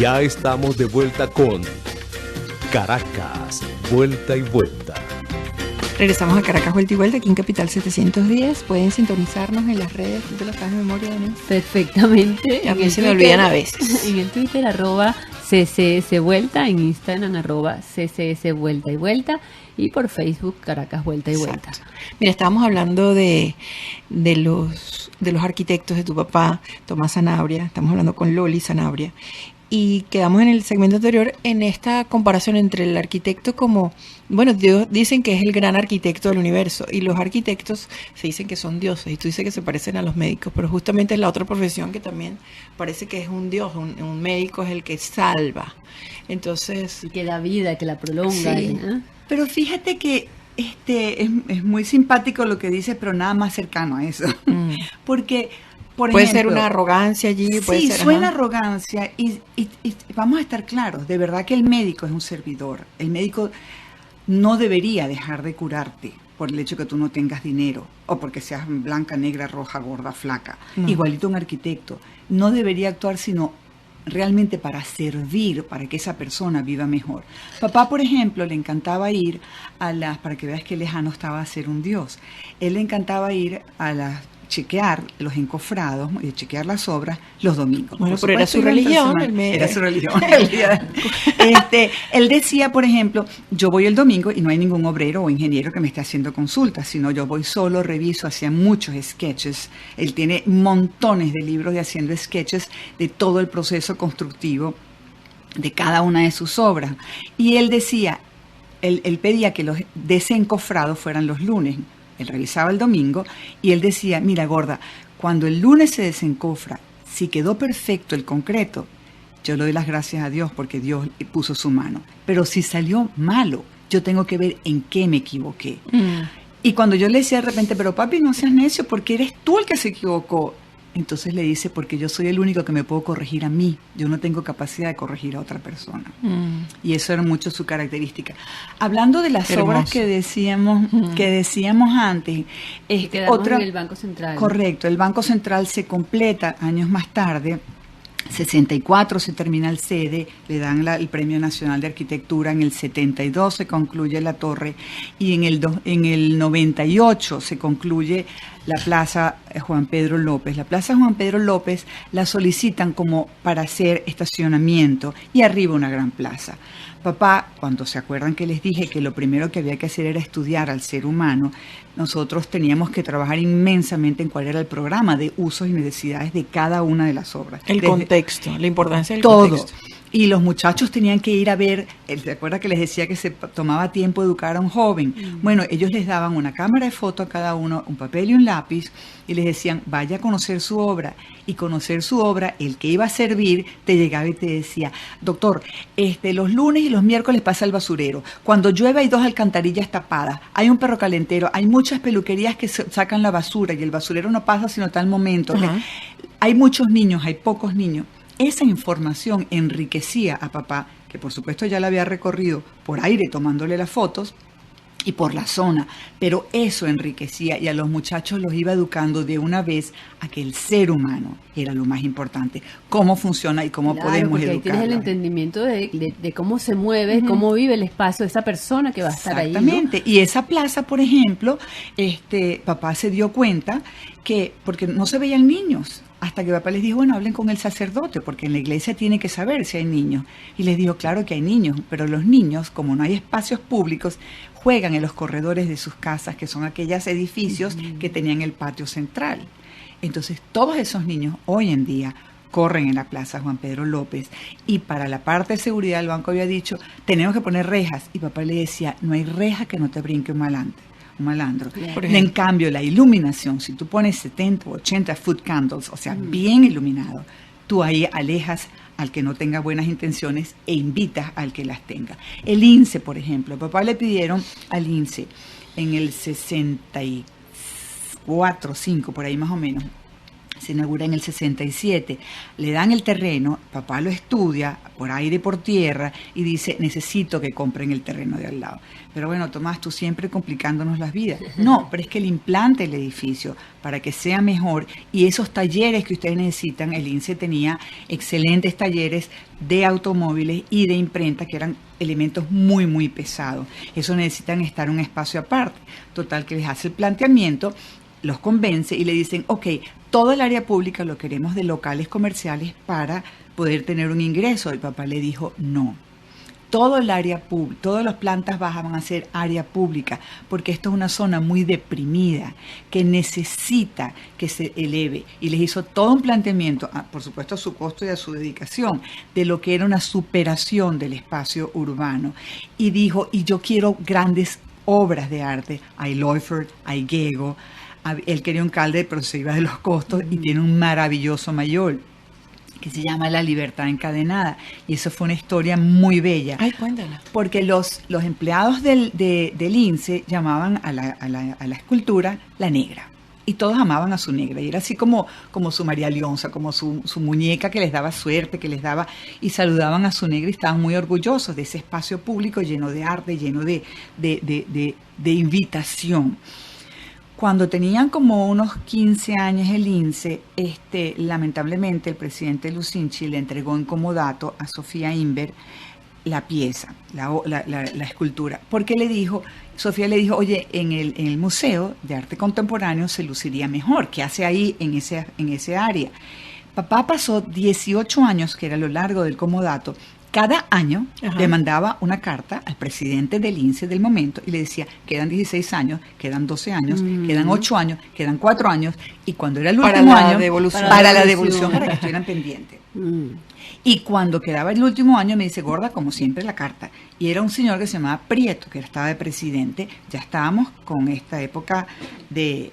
Ya estamos de vuelta con Caracas, vuelta y vuelta. Regresamos a Caracas, vuelta y vuelta, aquí en Capital 710. Pueden sintonizarnos en las redes. ¿Tú te lo sabes de memoria, Denise? Perfectamente. A mí se me olvidan a veces. En el Twitter, @CCS Vuelta, en Instagram, @CCS Vuelta y Vuelta, y por Facebook, Caracas, vuelta y vuelta. Exacto. Mira, estábamos hablando de los arquitectos de tu papá, Tomás Sanabria. Estamos hablando con Loli Sanabria. Y quedamos en el segmento anterior en esta comparación entre el arquitecto como, bueno, Dios dicen que es el gran arquitecto del universo, y los arquitectos se dicen que son dioses, y tú dices que se parecen a los médicos, pero justamente es la otra profesión que también parece que es un dios, un médico es el que salva. Entonces, Y que da vida, que la prolonga. Sí. ¿eh? Pero fíjate que es muy simpático lo que dice, pero nada más cercano a eso. Porque, por puede ejemplo, ser una arrogancia allí, puede sí, ser, suena ajá. arrogancia y vamos a estar claros, de verdad que el médico es un servidor. El médico no debería dejar de curarte por el hecho que tú no tengas dinero o porque seas blanca, negra, roja, gorda, flaca. No. Igualito un arquitecto. No debería actuar sino realmente para servir, para que esa persona viva mejor. Papá, por ejemplo, le encantaba ir para que veas qué lejano estaba a ser un dios. Él le encantaba ir chequear los encofrados y chequear las obras los domingos. Bueno, Por pero era supuesto, su iba entre religión, semana. el Era su religión. Él decía, por ejemplo, yo voy el domingo y no hay ningún obrero o ingeniero que me esté haciendo consultas, sino yo voy solo, reviso, hacía muchos sketches. Él tiene montones de libros de haciendo sketches de todo el proceso constructivo de cada una de sus obras. Y él decía, él pedía que los desencofrados fueran los lunes. Él revisaba el domingo y él decía, mira gorda, cuando el lunes se desencofra, si quedó perfecto el concreto, yo le doy las gracias a Dios porque Dios puso su mano. Pero si salió malo, yo tengo que ver en qué me equivoqué. Y cuando yo le decía de repente, pero papi, no seas necio porque eres tú el que se equivocó. Entonces le dice, porque yo soy el único que me puedo corregir a mí. Yo no tengo capacidad de corregir a otra persona. Y eso era mucho su característica. Hablando de las Hermoso. obras que decíamos antes, Quedamos en el Banco Central. Correcto, el Banco Central se completa años más tarde. 64 se termina el sede, le dan el Premio Nacional de Arquitectura, en el 72 se concluye la torre y en el 98 se concluye la Plaza Juan Pedro López. La Plaza Juan Pedro López la solicitan como para hacer estacionamiento y arriba una gran plaza. Papá, cuando se acuerdan que les dije que lo primero que había que hacer era estudiar al ser humano, nosotros teníamos que trabajar inmensamente en cuál era el programa de usos y necesidades de cada una de las obras. El contexto, la importancia del todo. contexto. Y los muchachos tenían que ir a ver, ¿se acuerda que les decía que se tomaba tiempo educar a un joven? Bueno, ellos les daban una cámara de foto a cada uno, un papel y un lápiz, y les decían, vaya a conocer su obra. Y conocer su obra, el que iba a servir, te llegaba y te decía, doctor, los lunes y los miércoles pasa el basurero. Cuando llueve hay 2 alcantarillas tapadas, hay un perro calentero, hay muchas peluquerías que sacan la basura y el basurero no pasa sino tal momento. Ajá. Hay muchos niños, hay pocos niños. Esa información enriquecía a papá, que por supuesto ya la había recorrido por aire tomándole las fotos y por la zona, pero eso enriquecía y a los muchachos los iba educando de una vez a que el ser humano era lo más importante, cómo funciona y cómo Claro, podemos porque ahí tienes el educarlo. entendimiento de cómo se mueve, cómo vive el espacio de esa persona que va a estar ahí, ¿no? Exactamente. Y esa plaza, por ejemplo, papá se dio cuenta que, porque no se veían niños, hasta que papá les dijo, bueno, hablen con el sacerdote, porque en la iglesia tiene que saber si hay niños. Y les dijo, claro que hay niños, pero los niños, como no hay espacios públicos, juegan en los corredores de sus casas, que son aquellos edificios que tenían el patio central. Entonces, todos esos niños hoy en día corren en la Plaza Juan Pedro López, y para la parte de seguridad el banco había dicho, tenemos que poner rejas, y papá le decía, no hay reja que no te brinque un malandro. Por En ejemplo. cambio, la iluminación, si tú pones 70 o 80 foot candles, o sea, bien iluminado, tú ahí alejas al que no tenga buenas intenciones e invitas al que las tenga. El INSE, por ejemplo, papá le pidieron al INSE en el 64, 5, por ahí más o menos, se inaugura en el 67, le dan el terreno, papá lo estudia por aire y por tierra y dice, necesito que compren el terreno de al lado. Pero bueno, Tomás, tú siempre complicándonos las vidas. No, pero es que el implante del edificio para que sea mejor y esos talleres que ustedes necesitan, el INSE tenía excelentes talleres de automóviles y de imprenta que eran elementos muy, muy pesados. Eso necesitan estar en un espacio aparte. Total, que les hace el planteamiento, los convence y le dicen, ok, todo el área pública lo queremos de locales comerciales para poder tener un ingreso. El papá le dijo, no. Todo el área pública, todas las plantas bajas van a ser área pública, porque esto es una zona muy deprimida, que necesita que se eleve. Y les hizo todo un planteamiento, por supuesto a su costo y a su dedicación, de lo que era una superación del espacio urbano. Y dijo, y yo quiero grandes obras de arte. Hay Leufert, hay Gego. Él quería un Calder, pero se iba de los costos, y tiene un maravilloso mayor que se llama La Libertad Encadenada, y eso fue una historia muy bella. Ay, cuéntala. Porque los empleados del INSE llamaban a la escultura la negra, y todos amaban a su negra, y era así como su María Leonza, como su muñeca que les daba suerte, que les daba, y saludaban a su negra y estaban muy orgullosos de ese espacio público lleno de arte, lleno de invitación. Cuando tenían como unos 15 años el INSE, lamentablemente el presidente Lucinchi le entregó en comodato a Sofía Inver la pieza, la escultura, porque Sofía le dijo, oye, en el Museo de Arte Contemporáneo se luciría mejor, ¿qué hace ahí en ese área? Papá pasó 18 años, que era lo largo del comodato. Cada año le mandaba una carta al presidente del INSE del momento y le decía, quedan 16 años, quedan 12 años, quedan 8 años, quedan 4 años, y cuando era el último año, para la devolución, para que estuvieran pendientes. Y cuando quedaba el último año me dice, gorda, como siempre, la carta. Y era un señor que se llamaba Prieto, que estaba de presidente. Ya estábamos con esta época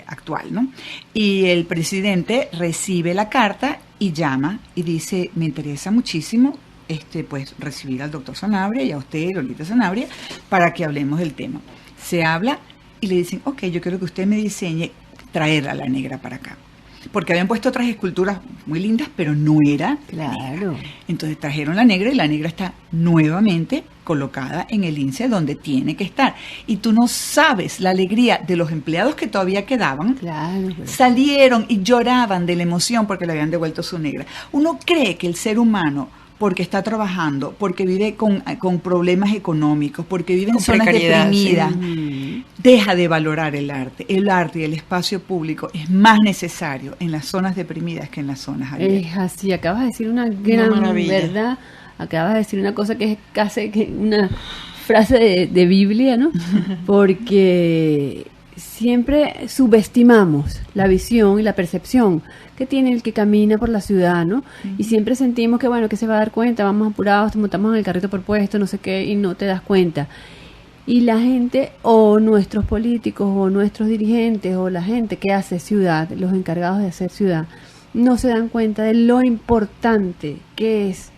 actual, ¿no? Y el presidente recibe la carta y llama y dice, me interesa muchísimo pues recibir al doctor Sanabria y a usted, Lolita Sanabria, para que hablemos del tema. Se habla y le dicen, ok, yo quiero que usted me diseñe traer a la negra para acá. Porque habían puesto otras esculturas muy lindas, pero no era Claro. negra. Entonces trajeron la negra y la negra está nuevamente colocada en el INSE donde tiene que estar. Y tú no sabes la alegría de los empleados que todavía quedaban. Claro. Salieron y lloraban de la emoción porque le habían devuelto su negra. Uno cree que el ser humano, porque está trabajando, porque vive con problemas económicos, porque vive en zonas deprimidas, deja de valorar el arte. El arte y el espacio público es más necesario en las zonas deprimidas que en las zonas abiertas. Es así, acabas de decir una gran maravilla. verdad, acabas de decir una cosa que es casi que una frase de Biblia, ¿no? Porque siempre subestimamos la visión y la percepción que tiene el que camina por la ciudad, ¿no? Y siempre sentimos que, bueno, que se va a dar cuenta, vamos apurados, te montamos en el carrito por puesto, no sé qué, y no te das cuenta. Y la gente, o nuestros políticos, o nuestros dirigentes, o la gente que hace ciudad, los encargados de hacer ciudad, no se dan cuenta de lo importante que es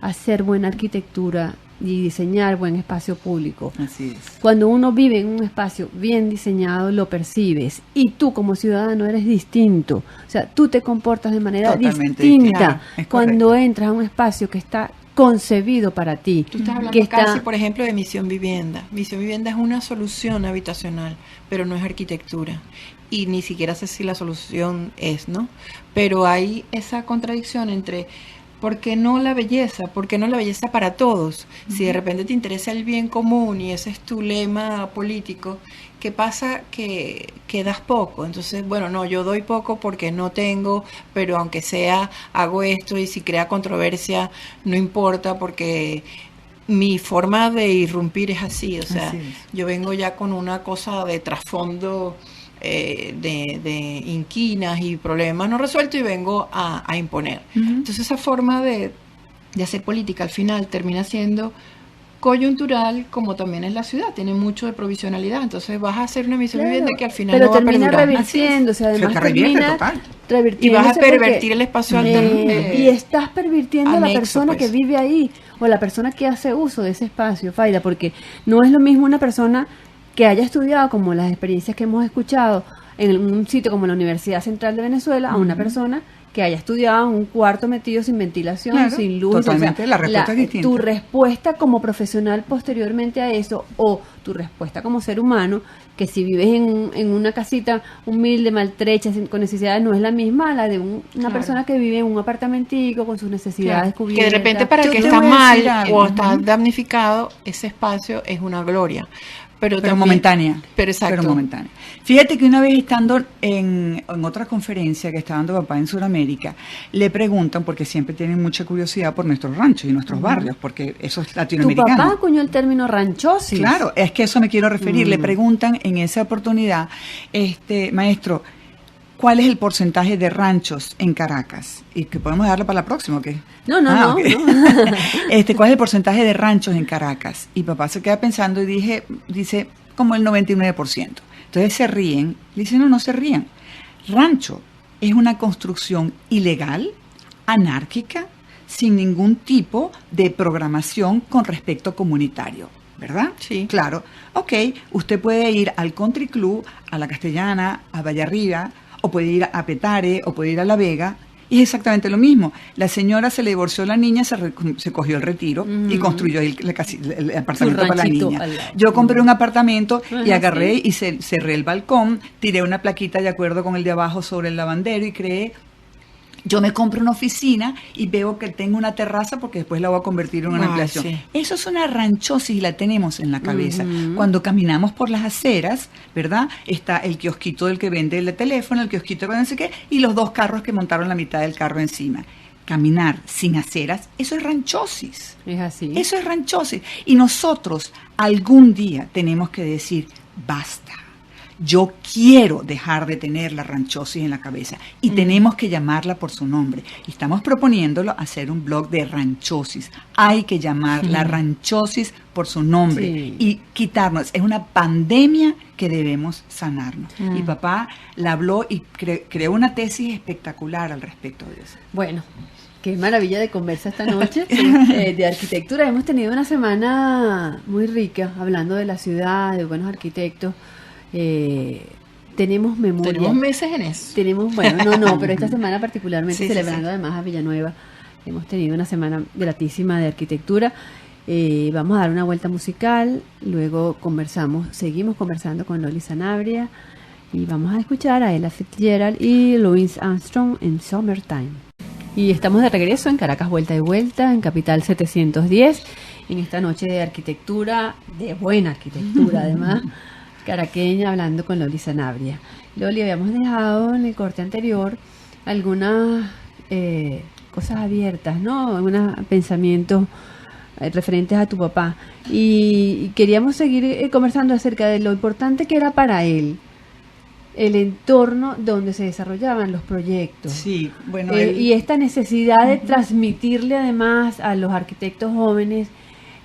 hacer buena arquitectura y diseñar buen espacio público. Así es. Cuando uno vive en un espacio bien diseñado, lo percibes. Y tú como ciudadano eres distinto. O sea, tú te comportas de manera Totalmente distinta claro, es cuando correcto. entras a un espacio que está concebido para ti. Tú estás hablando que está, casi, por ejemplo, de Misión Vivienda. Misión Vivienda es una solución habitacional, pero no es arquitectura. Y ni siquiera sé si la solución es, ¿no? Pero hay esa contradicción entre ¿por qué no la belleza? ¿Por qué no la belleza para todos? Si de repente te interesa el bien común y ese es tu lema político, ¿qué pasa? Que das poco. Entonces, bueno, no, yo doy poco porque no tengo, pero aunque sea, hago esto y si crea controversia, no importa porque mi forma de irrumpir es así. O sea, Así es. yo vengo ya con una cosa de trasfondo de inquinas y problemas no resueltos y vengo a imponer. Entonces esa forma de hacer política al final termina siendo coyuntural, como también es la ciudad, tiene mucho de provisionalidad, entonces vas a hacer una misión claro, vivienda que al final pero no va a termina perdurar. revirtiéndose, además Se revierte termina total. Y vas a revirtiéndose pervertir porque, el espacio alterno. y estás pervirtiendo a la anexo, persona pues. que vive ahí o la persona que hace uso de ese espacio, Faida, porque no es lo mismo una persona que haya estudiado, como las experiencias que hemos escuchado, en un sitio como la Universidad Central de Venezuela a una persona que haya estudiado en un cuarto metido sin ventilación, Claro, sin luz. totalmente, la respuesta es distinta. Tu respuesta como profesional posteriormente a eso, o tu respuesta como ser humano, que si vives en una casita humilde, maltrecha, con necesidades, no es la misma a la de una Claro. persona que vive en un apartamentico con sus necesidades Claro, cubiertas. que de repente para el Yo que te está voy a decir mal algo. o está damnificado, ese espacio es una gloria. Pero también, momentánea. Pero exacto. Pero momentánea. Fíjate que una vez estando en otra conferencia que está dando papá en Sudamérica, le preguntan, porque siempre tienen mucha curiosidad por nuestros ranchos y nuestros barrios, porque eso es Tu latinoamericano. papá acuñó el término ranchosis. Claro, es que eso me quiero referir. Le preguntan en esa oportunidad, maestro, ¿cuál es el porcentaje de ranchos en Caracas? Y que podemos darle para la próxima, ¿o qué? No, ok. ¿Cuál es el porcentaje de ranchos en Caracas? Y papá se queda pensando y dice, como el 99%. Entonces se ríen. Le dicen, no se rían. Rancho es una construcción ilegal, anárquica, sin ningún tipo de programación con respecto comunitario, ¿verdad? Sí. Claro. Ok, usted puede ir al Country Club, a La Castellana, a Vallarriba, o puede ir a Petare, o puede ir a La Vega, y es exactamente lo mismo. La señora se le divorció a la niña, se cogió el retiro y construyó el apartamento para la ranchito niña. al lado. Yo compré un apartamento y Ajá, agarré sí. y cerré el balcón, tiré una plaquita de acuerdo con el de abajo sobre el lavandero y creé. Yo me compro una oficina y veo que tengo una terraza porque después la voy a convertir en una Ay, ampliación. sí. Eso es una ranchosis y la tenemos en la cabeza. Cuando caminamos por las aceras, ¿verdad? Está el kiosquito del que vende el teléfono, el kiosquito que no sé qué, y los dos carros que montaron la mitad del carro encima. Caminar sin aceras, eso es ranchosis. Es así. Eso es ranchosis. Y nosotros algún día tenemos que decir, basta. Yo quiero dejar de tener la ranchosis en la cabeza y tenemos que llamarla por su nombre. Y estamos proponiéndolo hacer un blog de ranchosis. Hay que llamar la ranchosis por su nombre y quitarnos. Es una pandemia que debemos sanarnos. Y papá la habló y creó una tesis espectacular al respecto de eso. Bueno, qué maravilla de conversa esta noche de arquitectura. Hemos tenido una semana muy rica hablando de la ciudad, de buenos arquitectos. Tenemos memoria. Tenemos meses en eso. Pero esta semana particularmente Sí, celebrando además a Villanueva. Hemos tenido una semana gratísima de arquitectura. Vamos a dar una vuelta musical, luego seguimos conversando con Loli Sanabria y vamos a escuchar a Ella Fitzgerald y Louis Armstrong en Summertime. Y estamos de regreso en Caracas Vuelta y Vuelta, en Capital 710, en esta noche de arquitectura, de buena arquitectura además, caraqueña, hablando con Loli Sanabria. Loli, habíamos dejado en el corte anterior algunas cosas abiertas, ¿no? Algunos pensamientos referentes a tu papá. Y queríamos seguir conversando acerca de lo importante que era para él el entorno donde se desarrollaban los proyectos. Sí, bueno. Y esta necesidad de transmitirle además a los arquitectos jóvenes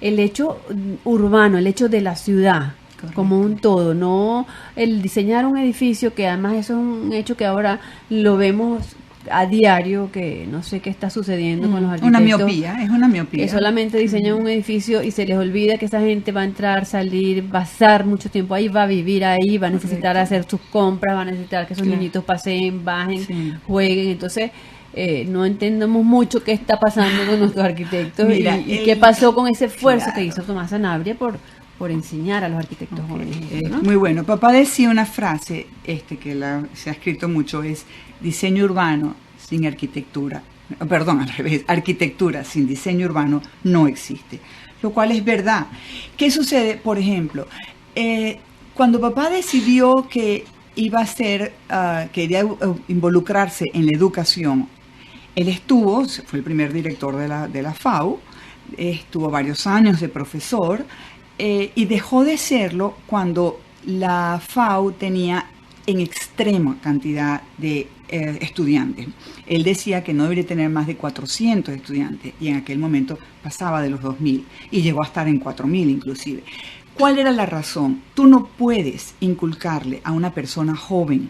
el hecho urbano, el hecho de la ciudad. Correcto. Como un todo, no el diseñar un edificio, que además eso es un hecho que ahora lo vemos a diario, que no sé qué está sucediendo con los arquitectos. Es una miopía. Que solamente diseñan un edificio y se les olvida que esa gente va a entrar, salir, va a estar mucho tiempo ahí, va a vivir ahí, va a necesitar hacer sus compras, va a necesitar que esos niñitos paseen, bajen, jueguen. Entonces, no entendemos mucho qué está pasando con nuestros arquitectos. Mira, y qué pasó con ese esfuerzo que hizo Tomás Sanabria por enseñar a los arquitectos jóvenes, ¿no? Muy bueno. Papá decía una frase que se ha escrito mucho, es diseño urbano sin arquitectura. Perdón, al revés, arquitectura sin diseño urbano no existe. Lo cual es verdad. ¿Qué sucede? Por ejemplo, cuando papá decidió que iba a ser, quería involucrarse en la educación, él fue el primer director de la FAU, estuvo varios años de profesor, y dejó de serlo cuando la FAU tenía en extrema cantidad de estudiantes. Él decía que no debería tener más de 400 estudiantes y en aquel momento pasaba de los 2.000 y llegó a estar en 4.000 inclusive. ¿Cuál era la razón? Tú no puedes inculcarle a una persona joven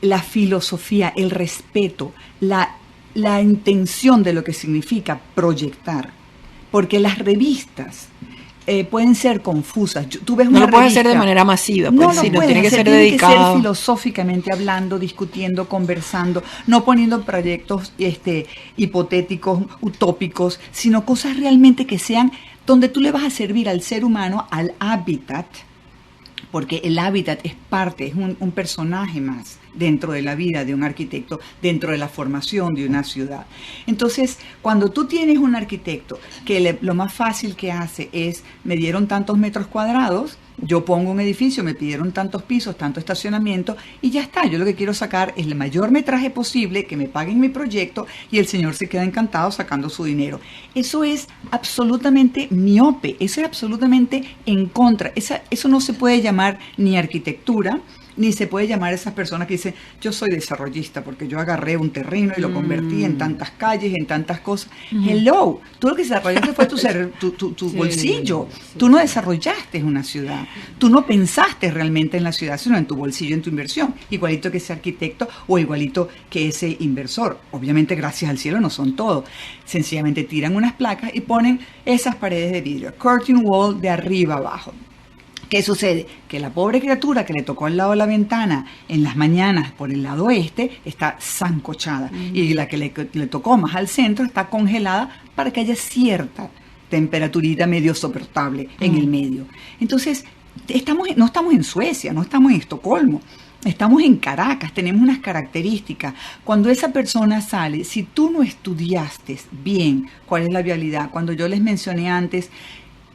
la filosofía, el respeto, la intención de lo que significa proyectar, porque las revistas pueden ser confusas. Tú ves No una lo puedes hacer de revista, manera masiva, no pues, lo sino puedes tiene que hacer, ser tiene dedicado. que ser filosóficamente hablando, discutiendo, conversando, no poniendo proyectos hipotéticos, utópicos, sino cosas realmente que sean donde tú le vas a servir al ser humano, al hábitat, porque el hábitat es parte, es un personaje más dentro de la vida de un arquitecto, dentro de la formación de una ciudad. Entonces, cuando tú tienes un arquitecto que lo más fácil que hace es, me dieron tantos metros cuadrados, yo pongo un edificio, me pidieron tantos pisos, tanto estacionamiento y ya está. Yo lo que quiero sacar es el mayor metraje posible, que me paguen mi proyecto y el señor se queda encantado sacando su dinero. Eso es absolutamente miope, eso es absolutamente en contra. Eso no se puede llamar ni arquitectura, ni se puede llamar a esas personas que dicen, yo soy desarrollista porque yo agarré un terreno y lo convertí en tantas calles, en tantas cosas. Hello, tú lo que desarrollaste fue tu Sí, bolsillo. sí. Tú no desarrollaste una ciudad. Tú no pensaste realmente en la ciudad, sino en tu bolsillo, en tu inversión. Igualito que ese arquitecto o igualito que ese inversor. Obviamente, gracias al cielo, no son todos. Sencillamente tiran unas placas y ponen esas paredes de vidrio. Curtain wall de arriba abajo. ¿Qué sucede? Que la pobre criatura que le tocó al lado de la ventana en las mañanas por el lado oeste está sancochada y la que le tocó más al centro está congelada para que haya cierta temperaturita medio soportable en el medio. Entonces, no estamos en Suecia, no estamos en Estocolmo. Estamos en Caracas, tenemos unas características. Cuando esa persona sale, si tú no estudiaste bien cuál es la vialidad, cuando yo les mencioné antes,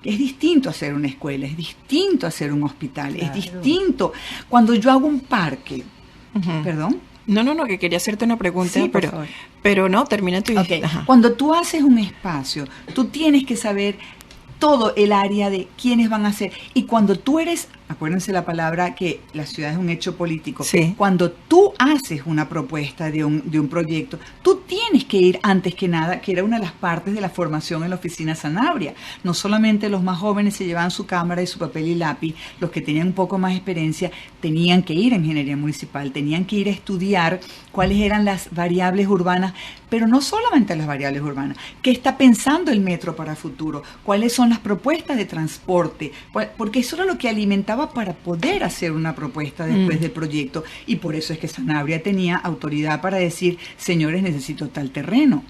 es distinto hacer una escuela, es distinto hacer un hospital, Claro. es distinto. Cuando yo hago un parque, perdón. No, que quería hacerte una pregunta, Sí, por favor. pero no, termina tu Ok, Ajá. cuando tú haces un espacio, tú tienes que saber todo el área de quiénes van a ser. Y cuando tú eres, acuérdense la palabra que la ciudad es un hecho político, Sí. cuando tú haces una propuesta de un proyecto, tú tienes que ir antes que nada, que era una de las partes de la formación en la oficina Sanabria. No solamente los más jóvenes se llevaban su cámara y su papel y lápiz, los que tenían un poco más experiencia tenían que ir a ingeniería municipal, tenían que ir a estudiar cuáles eran las variables urbanas, pero no solamente las variables urbanas, qué está pensando el metro para futuro, cuáles son las propuestas de transporte, porque eso era lo que alimentaba para poder hacer una propuesta después del proyecto, y por eso es que Sanabria tenía autoridad para decir, señores, necesito tal terreno.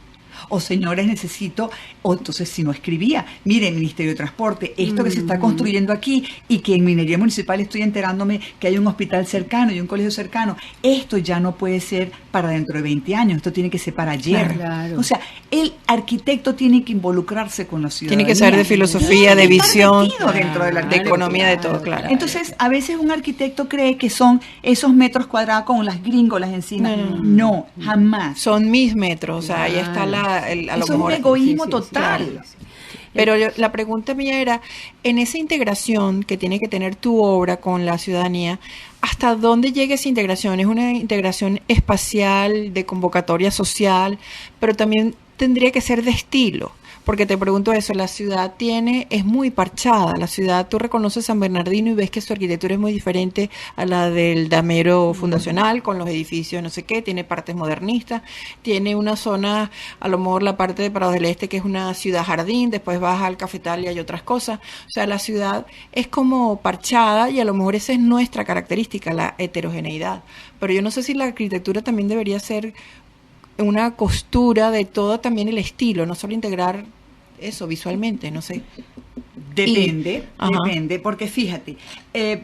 O señores, necesito, o entonces si no escribía, mire, Ministerio de Transporte, esto que se está construyendo aquí y que en Minería Municipal estoy enterándome que hay un hospital cercano y un colegio cercano, esto ya no puede ser para dentro de 20 años, esto tiene que ser para ayer. Claro. O sea, el arquitecto tiene que involucrarse con la ciudadanía. Tiene que saber de filosofía, de Tiene que estar visión, metido dentro de la de arquitectura. economía, de todo, claro. Entonces, a veces un arquitecto cree que son esos metros cuadrados con las gringolas encima. No, jamás. Son mis metros, o sea, ahí está Claro. a lo Eso es un mejor. egoísmo Sí, total. claro. Pero la pregunta mía era, en esa integración que tiene que tener tu obra con la ciudadanía, ¿hasta dónde llega esa integración? ¿Es una integración espacial, de convocatoria social, pero también tendría que ser de estilo? Porque te pregunto eso, la ciudad es muy parchada, la ciudad, tú reconoces San Bernardino y ves que su arquitectura es muy diferente a la del damero fundacional, con los edificios no sé qué, tiene partes modernistas, tiene una zona, a lo mejor la parte de Prados del Este, que es una ciudad jardín, después vas al cafetal y hay otras cosas, o sea, la ciudad es como parchada y a lo mejor esa es nuestra característica, la heterogeneidad, pero yo no sé si la arquitectura también debería ser una costura de todo también el estilo, no solo integrar eso visualmente, no sé. Depende, porque fíjate,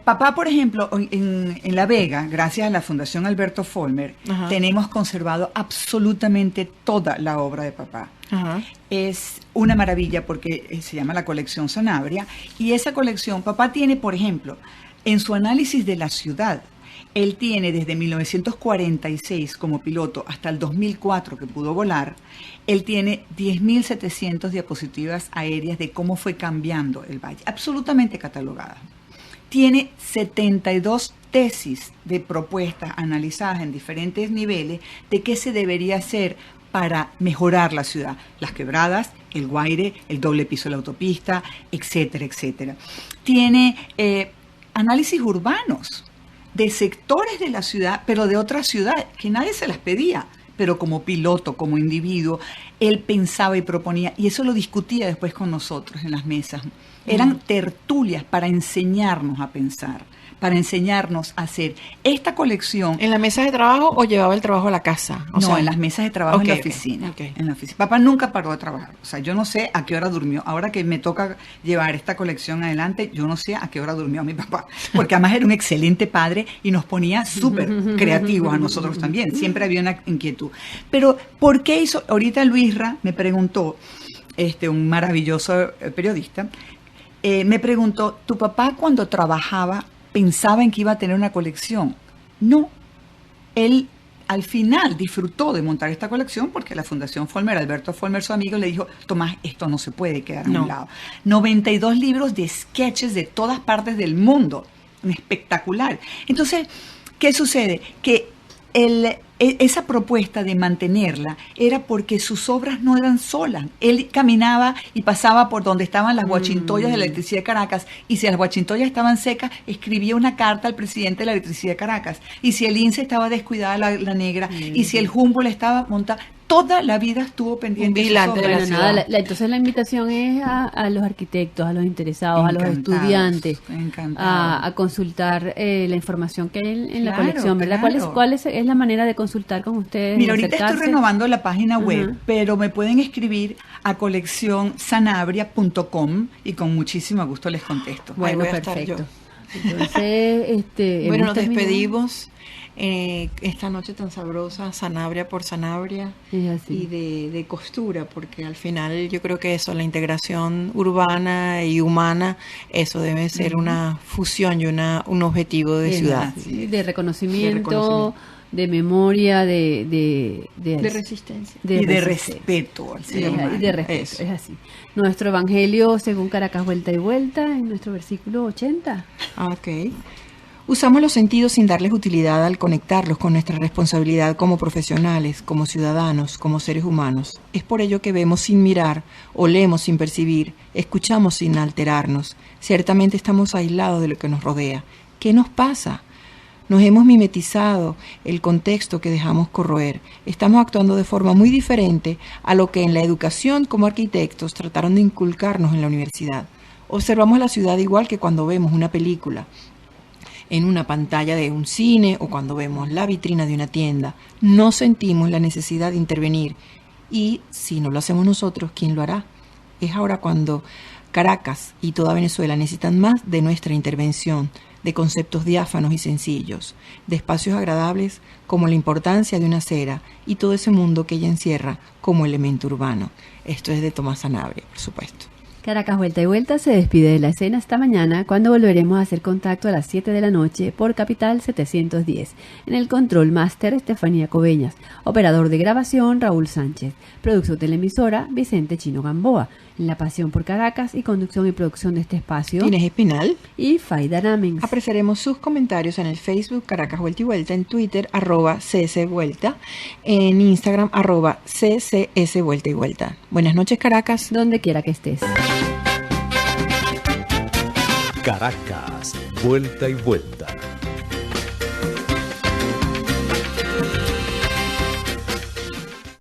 papá, por ejemplo, en La Vega, gracias a la Fundación Alberto Folmer, Ajá. tenemos conservado absolutamente toda la obra de papá. Ajá. Es una maravilla porque se llama la colección Sanabria, y esa colección, papá tiene, por ejemplo, en su análisis de la ciudad, él tiene desde 1946 como piloto hasta el 2004 que pudo volar, él tiene 10.700 diapositivas aéreas de cómo fue cambiando el valle, absolutamente catalogadas. Tiene 72 tesis de propuestas analizadas en diferentes niveles de qué se debería hacer para mejorar la ciudad, las quebradas, el Guaire, el doble piso de la autopista, etcétera, etcétera. Tiene análisis urbanos de sectores de la ciudad, pero de otra ciudad, que nadie se las pedía, pero como piloto, como individuo, él pensaba y proponía, y eso lo discutía después con nosotros en las mesas. Eran tertulias para enseñarnos a pensar, para enseñarnos a hacer esta colección. ¿En la mesa de trabajo o llevaba el trabajo a la casa? O No, sea, en las mesas de trabajo, en la ok, oficina. ok. En la oficina. Papá nunca paró de trabajar. O sea, yo no sé a qué hora durmió. Ahora que me toca llevar esta colección adelante, yo no sé a qué hora durmió mi papá. Porque además era un excelente padre y nos ponía súper creativos a nosotros también. Siempre había una inquietud. Pero, ¿por qué hizo? Ahorita Luisra me preguntó, un maravilloso periodista, me preguntó, ¿tu papá cuando trabajaba pensaba en que iba a tener una colección? No. Él al final disfrutó de montar esta colección porque la Fundación Follmer, Alberto Follmer, su amigo, le dijo, Tomás, esto no se puede quedar a un lado. 92 libros de sketches de todas partes del mundo. Espectacular. Entonces, ¿qué sucede? Que esa propuesta de mantenerla era porque sus obras no eran solas. Él caminaba y pasaba por donde estaban las guachintoyas de la electricidad de Caracas, y si las guachintoyas estaban secas, escribía una carta al presidente de la electricidad de Caracas, y si el INSE estaba descuidada, la negra, y si el Humboldt estaba montada, toda la vida estuvo pendiente de sus Vigilante de la obras. Bueno, nada, entonces la invitación es a los arquitectos, a los interesados, a los Encantados, estudiantes, encantados. a consultar la información que hay en la Claro, colección, ¿verdad? claro. ¿Cuál es la manera de consultar con ustedes? Mira, ahorita estoy acercarse? renovando la página web, Ajá. pero me pueden escribir a coleccionsanabria.com y con muchísimo gusto les contesto. Ahí Bueno, voy a estar perfecto. yo. Entonces, Bueno, hemos nos terminado. despedimos esta noche tan sabrosa, Sanabria por Sanabria, Es así. y de costura, porque al final yo creo que eso, la integración urbana y humana, eso debe ser una fusión y un objetivo de Es ciudad. así, de reconocimiento, De reconocimiento. de memoria, de resistencia. Y de resistencia. respeto al Sí, ser humano. y de respeto, Eso. es así. Nuestro evangelio según Caracas vuelta y vuelta, en nuestro versículo 80. Ok. Usamos los sentidos sin darles utilidad al conectarlos con nuestra responsabilidad como profesionales, como ciudadanos, como seres humanos. Es por ello que vemos sin mirar, olemos sin percibir, escuchamos sin alterarnos. Ciertamente estamos aislados de lo que nos rodea. ¿Qué nos pasa? Nos hemos mimetizado el contexto que dejamos corroer. Estamos actuando de forma muy diferente a lo que en la educación como arquitectos trataron de inculcarnos en la universidad. Observamos la ciudad igual que cuando vemos una película en una pantalla de un cine o cuando vemos la vitrina de una tienda. No sentimos la necesidad de intervenir, y si no lo hacemos nosotros, ¿quién lo hará? Es ahora cuando Caracas y toda Venezuela necesitan más de nuestra intervención, de conceptos diáfanos y sencillos, de espacios agradables como la importancia de una acera y todo ese mundo que ella encierra como elemento urbano. Esto es de Tomás Sanabria, por supuesto. Caracas vuelta y vuelta se despide de la escena esta mañana, cuando volveremos a hacer contacto a las 7 de la noche por Capital 710. En el control máster, Estefanía Coveñas. Operador de grabación, Raúl Sánchez. Producción de la emisora, Vicente Chino Gamboa. En la pasión por Caracas y conducción y producción de este espacio, Inés Espinal. y Faida Namens. Apreciaremos sus comentarios en el Facebook Caracas Vuelta y Vuelta, en Twitter @CC Vuelta, en Instagram @CCS Vuelta y Vuelta. Buenas noches, Caracas. Donde quiera que estés. Caracas, vuelta y vuelta.